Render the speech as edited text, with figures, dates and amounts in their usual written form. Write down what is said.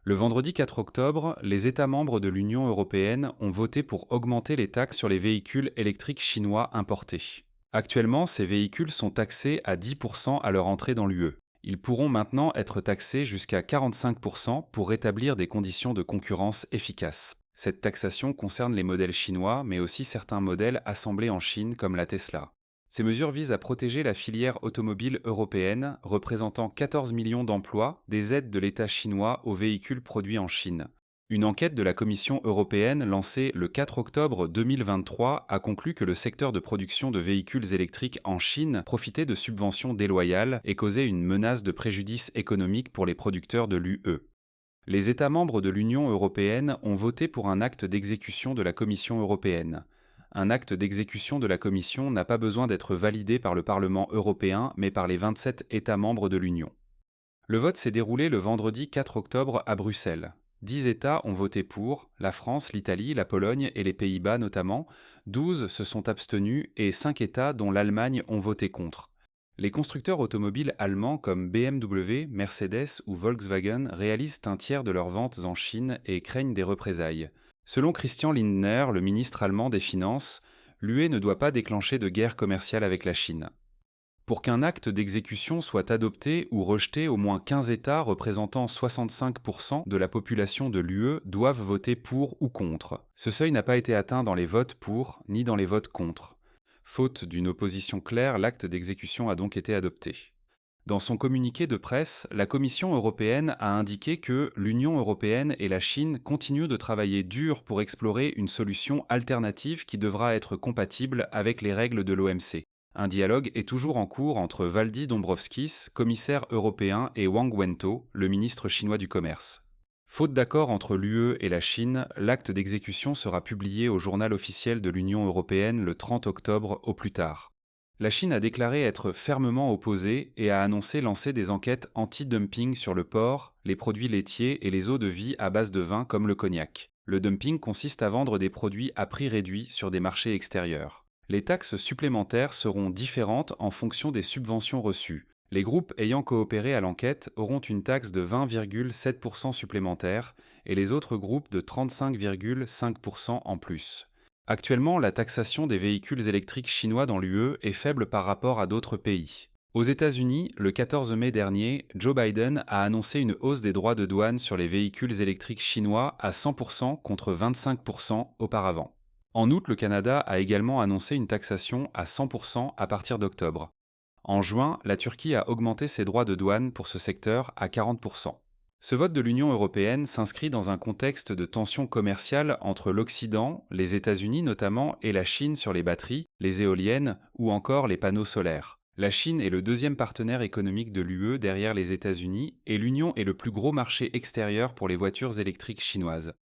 Le vendredi 4 octobre, les États membres de l'Union européenne ont voté pour augmenter les taxes sur les véhicules électriques chinois importés. Actuellement, ces véhicules sont taxés à 10% à leur entrée dans l'UE. Ils pourront maintenant être taxés jusqu'à 45% pour rétablir des conditions de concurrence efficaces. Cette taxation concerne les modèles chinois, mais aussi certains modèles assemblés en Chine comme la Tesla. Ces mesures visent à protéger la filière automobile européenne, représentant 14 millions d'emplois, des aides de l'État chinois aux véhicules produits en Chine. Une enquête de la Commission européenne lancée le 4 octobre 2023 a conclu que le secteur de production de véhicules électriques en Chine profitait de subventions déloyales et causait une menace de préjudice économique pour les producteurs de l'UE. Les États membres de l'Union européenne ont voté pour un acte d'exécution de la Commission européenne. Un acte d'exécution de la Commission n'a pas besoin d'être validé par le Parlement européen, mais par les 27 États membres de l'Union. Le vote s'est déroulé le vendredi 4 octobre à Bruxelles. 10 États ont voté pour, la France, l'Italie, la Pologne et les Pays-Bas notamment, 12 se sont abstenus et 5 États, dont l'Allemagne, ont voté contre. Les constructeurs automobiles allemands comme BMW, Mercedes ou Volkswagen réalisent un tiers de leurs ventes en Chine et craignent des représailles. Selon Christian Lindner, le ministre allemand des Finances, l'UE ne doit pas déclencher de guerre commerciale avec la Chine. Pour qu'un acte d'exécution soit adopté ou rejeté, au moins 15 États représentant 65% de la population de l'UE doivent voter pour ou contre. Ce seuil n'a pas été atteint dans les votes pour ni dans les votes contre. Faute d'une opposition claire, l'acte d'exécution a donc été adopté. Dans son communiqué de presse, la Commission européenne a indiqué que l'Union européenne et la Chine continuent de travailler dur pour explorer une solution alternative qui devra être compatible avec les règles de l'OMC. Un dialogue est toujours en cours entre Valdis Dombrovskis, commissaire européen, et Wang Wentao, le ministre chinois du Commerce. Faute d'accord entre l'UE et la Chine, l'acte d'exécution sera publié au journal officiel de l'Union européenne le 30 octobre au plus tard. La Chine a déclaré être fermement opposée et a annoncé lancer des enquêtes anti-dumping sur le porc, les produits laitiers et les eaux de vie à base de vin comme le cognac. Le dumping consiste à vendre des produits à prix réduit sur des marchés extérieurs. Les taxes supplémentaires seront différentes en fonction des subventions reçues. Les groupes ayant coopéré à l'enquête auront une taxe de 20,7% supplémentaire et les autres groupes de 35,5% en plus. Actuellement, la taxation des véhicules électriques chinois dans l'UE est faible par rapport à d'autres pays. Aux États-Unis, le 14 mai dernier, Joe Biden a annoncé une hausse des droits de douane sur les véhicules électriques chinois à 100% contre 25% auparavant. En août, le Canada a également annoncé une taxation à 100% à partir d'octobre. En juin, la Turquie a augmenté ses droits de douane pour ce secteur à 40%. Ce vote de l'Union européenne s'inscrit dans un contexte de tensions commerciales entre l'Occident, les États-Unis notamment, et la Chine sur les batteries, les éoliennes ou encore les panneaux solaires. La Chine est le deuxième partenaire économique de l'UE derrière les États-Unis et l'Union est le plus gros marché extérieur pour les voitures électriques chinoises.